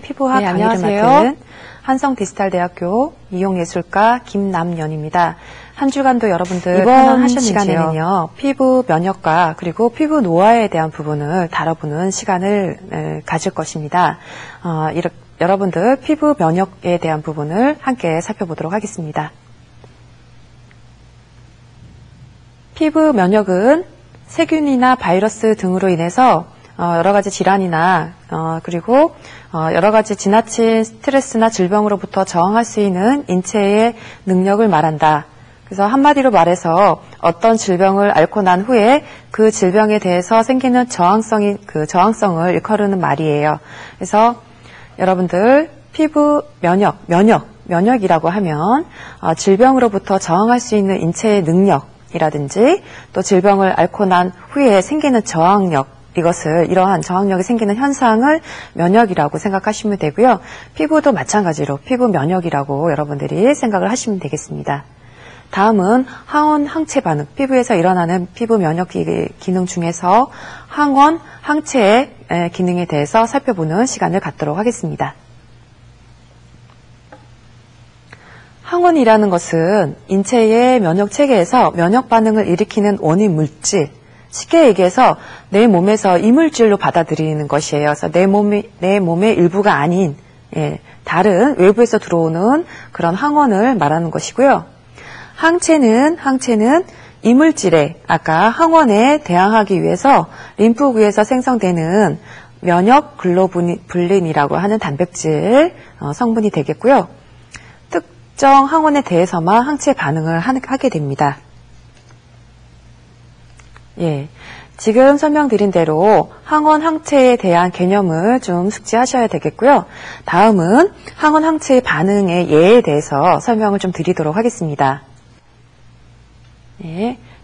피부학 강의를 맡은 한성디지털대학교 미용예술과 김남연입니다. 한 주간도 여러분들 이번 시간에는요, 피부 면역과 그리고 피부 노화에 대한 부분을 다뤄보는 시간을 가질 것입니다. 여러분들 피부 면역에 대한 부분을 함께 살펴보도록 하겠습니다. 피부 면역은 세균이나 바이러스 등으로 인해서 여러 가지 질환이나 그리고 여러 가지 지나친 스트레스나 질병으로부터 저항할 수 있는 인체의 능력을 말한다. 그래서 한마디로 말해서 어떤 질병을 앓고 난 후에 그 질병에 대해서 생기는 저항성을 일컬는 말이에요. 그래서 여러분들 피부 면역이라고 하면 질병으로부터 저항할 수 있는 인체의 능력이라든지 또 질병을 앓고 난 후에 생기는 저항력, 이러한 저항력이 생기는 현상을 면역이라고 생각하시면 되고요. 피부도 마찬가지로 피부 면역이라고 여러분들이 생각을 하시면 되겠습니다. 다음은 항원 항체 반응, 피부에서 일어나는 피부 면역 기능 중에서 항원 항체의 기능에 대해서 살펴보는 시간을 갖도록 하겠습니다. 항원이라는 것은 인체의 면역 체계에서 면역 반응을 일으키는 원인 물질, 쉽게 얘기해서 내 몸에서 이물질로 받아들이는 것이에요. 그래서 내 몸의 일부가 아닌 다른 외부에서 들어오는 그런 항원을 말하는 것이고요. 항체는 이물질에 아까 항원에 대항하기 위해서 림프구에서 생성되는 면역 글로불린이라고 하는 단백질 성분이 되겠고요. 특정 항원에 대해서만 항체 반응을 하게 됩니다. 지금 설명드린 대로 항원 항체에 대한 개념을 좀 숙지하셔야 되겠고요. 다음은 항원 항체의 반응의 예에 대해서 설명을 좀 드리도록 하겠습니다.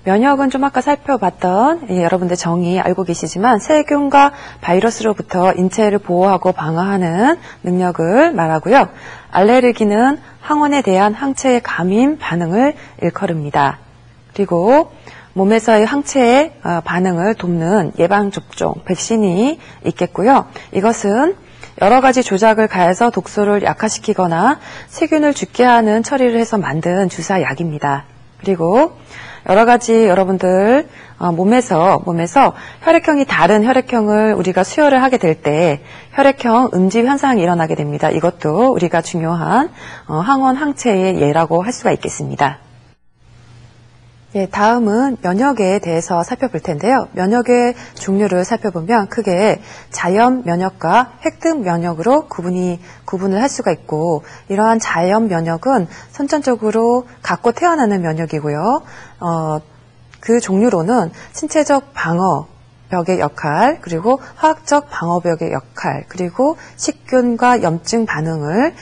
면역은 좀 아까 살펴봤던 여러분들 정의 알고 계시지만 세균과 바이러스로부터 인체를 보호하고 방어하는 능력을 말하고요. 알레르기는 항원에 대한 항체의 감임 반응을 일컬습니다. 그리고 몸에서의 항체의 반응을 돕는 예방접종, 백신이 있겠고요. 이것은 여러 가지 조작을 가해서 독소를 약화시키거나 세균을 죽게 하는 처리를 해서 만든 주사약입니다. 그리고 여러 가지 여러분들 몸에서 혈액형이 다른 혈액형을 우리가 수혈을 하게 될 때 혈액형 음집 현상이 일어나게 됩니다. 이것도 우리가 중요한 항원 항체의 예라고 할 수가 있겠습니다. 다음은 면역에 대해서 살펴볼 텐데요. 면역의 종류를 살펴보면 크게 자연 면역과 획득 면역으로 구분을 할 수가 있고, 이러한 자연 면역은 선천적으로 갖고 태어나는 면역이고요. 그 종류로는 신체적 방어벽의 역할, 그리고 화학적 방어벽의 역할, 그리고 식균과 염증 반응을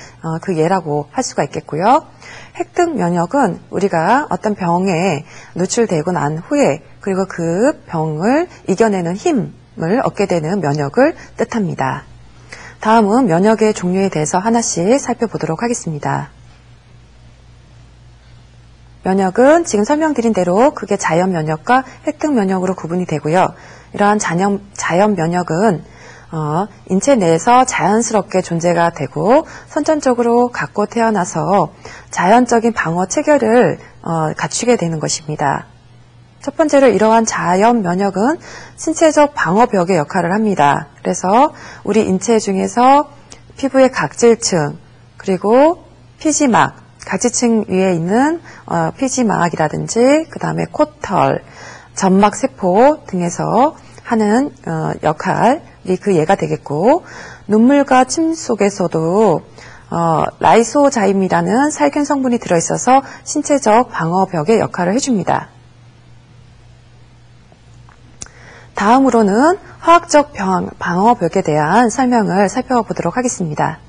그 예라고 할 수가 있겠고요. 획득 면역은 우리가 어떤 병에 노출되고 난 후에 그리고 그 병을 이겨내는 힘을 얻게 되는 면역을 뜻합니다. 다음은 면역의 종류에 대해서 하나씩 살펴보도록 하겠습니다. 면역은 지금 설명드린 대로 크게 자연 면역과 획득 면역으로 구분이 되고요. 이러한 자연 면역은 인체 내에서 자연스럽게 존재가 되고 선천적으로 갖고 태어나서 자연적인 방어 체계를 갖추게 되는 것입니다. 첫 번째로 이러한 자연 면역은 신체적 방어벽의 역할을 합니다. 그래서 우리 인체 중에서 피부의 각질층, 그리고 피지막, 각질층 위에 있는 피지막이라든지 그 다음에 코털, 점막세포 등에서 하는 역할이 그 예가 되겠고, 눈물과 침 속에서도 라이소자임이라는 살균 성분이 들어있어서 신체적 방어벽의 역할을 해줍니다. 다음으로는 화학적 방어벽에 대한 설명을 살펴보도록 하겠습니다.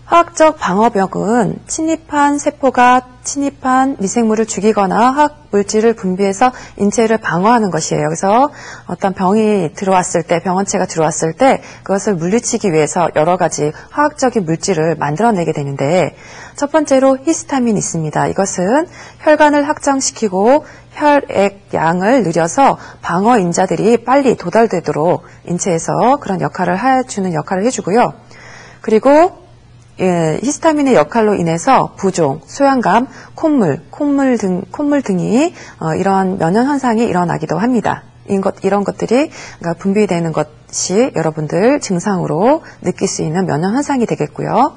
화학적 방어벽은 침입한 세포가 침입한 미생물을 죽이거나 화학 물질을 분비해서 인체를 방어하는 것이에요. 그래서 어떤 병이 들어왔을 때, 병원체가 들어왔을 때 그것을 물리치기 위해서 여러 가지 화학적인 물질을 만들어내게 되는데, 첫 번째로 히스타민이 있습니다. 이것은 혈관을 확장시키고 혈액 양을 늘려서 방어 인자들이 빨리 도달되도록 인체에서 그런 역할을 해주는 역할을 해주고요. 그리고 히스타민의 역할로 인해서 부종, 소양감, 콧물 등이 이런 면역 현상이 일어나기도 합니다. 이런 것들이 분비되는 것이 여러분들 증상으로 느낄 수 있는 면역 현상이 되겠고요.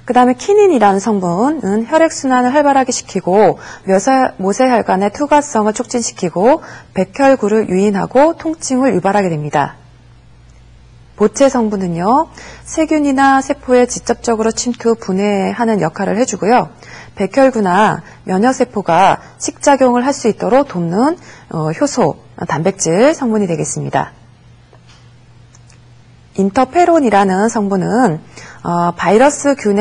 그 다음에 키닌이라는 성분은 혈액순환을 활발하게 시키고 모세혈관의 투과성을 촉진시키고 백혈구를 유인하고 통증을 유발하게 됩니다. 보채 성분은요, 세균이나 세포에 직접적으로 침투, 분해하는 역할을 해주고요. 백혈구나 면역세포가 식작용을 할 수 있도록 돕는 효소, 단백질 성분이 되겠습니다. 인터페론이라는 성분은 바이러스균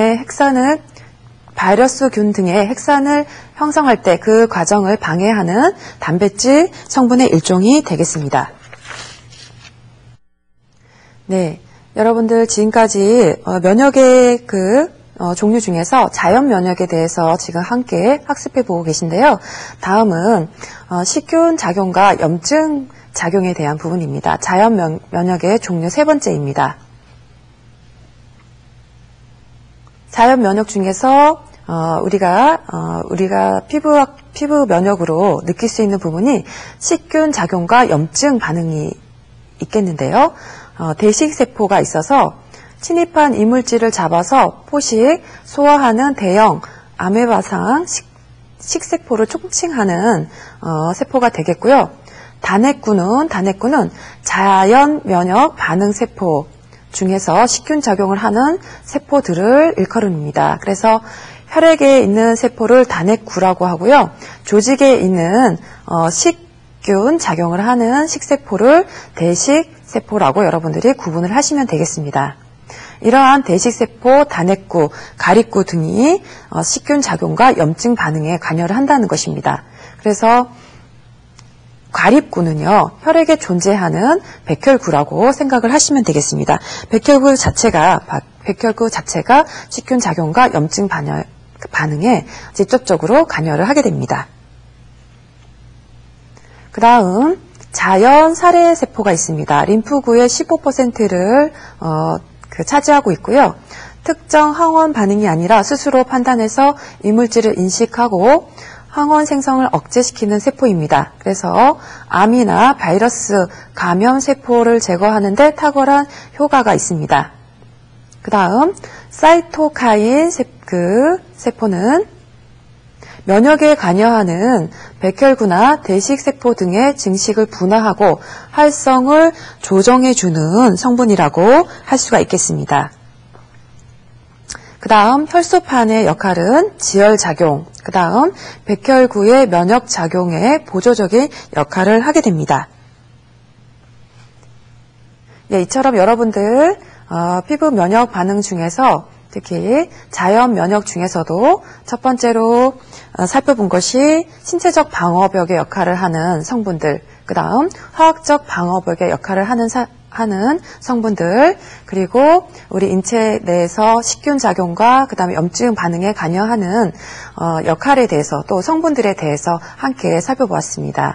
등의 핵산을 형성할 때 그 과정을 방해하는 단백질 성분의 일종이 되겠습니다. 네, 여러분들 지금까지 면역의 종류 중에서 자연 면역에 대해서 지금 함께 학습해 보고 계신데요. 다음은 식균 작용과 염증 작용에 대한 부분입니다. 자연 면역의 종류 세 번째입니다. 자연 면역 중에서 우리가 피부 면역으로 느낄 수 있는 부분이 식균 작용과 염증 반응이 있겠는데요. 대식세포가 있어서 침입한 이물질을 잡아서 포식, 소화하는 대형 아메바상 식세포를 총칭하는 세포가 되겠고요. 단핵구는 자연 면역 반응 세포 중에서 식균 작용을 하는 세포들을 일컬습니다. 그래서 혈액에 있는 세포를 단핵구라고 하고요. 조직에 있는 식균 작용을 하는 식세포를 대식세포라고 여러분들이 구분을 하시면 되겠습니다. 이러한 대식세포, 단핵구, 가립구 등이 식균 작용과 염증 반응에 관여를 한다는 것입니다. 그래서 가립구는요, 혈액에 존재하는 백혈구라고 생각을 하시면 되겠습니다. 백혈구 자체가 식균 작용과 염증 반응에 직접적으로 관여를 하게 됩니다. 그 다음, 자연 살해세포가 있습니다. 림프구의 15%를 차지하고 있고요. 특정 항원 반응이 아니라 스스로 판단해서 이물질을 인식하고 항원 생성을 억제시키는 세포입니다. 그래서 암이나 바이러스 감염 세포를 제거하는 데 탁월한 효과가 있습니다. 그 다음 사이토카인 세포는 면역에 관여하는 백혈구나 대식세포 등의 증식을 분화하고 활성을 조정해주는 성분이라고 할 수가 있겠습니다. 그 다음 혈소판의 역할은 지혈작용, 그 다음 백혈구의 면역작용에 보조적인 역할을 하게 됩니다. 예, 이처럼 여러분들 피부 면역 반응 중에서 특히 자연 면역 중에서도 첫 번째로 살펴본 것이 신체적 방어벽의 역할을 하는 성분들, 그 다음 화학적 방어벽의 역할을 하는 성분들, 그리고 우리 인체 내에서 식균 작용과 그 다음에 염증 반응에 관여하는 역할에 대해서 또 성분들에 대해서 함께 살펴보았습니다.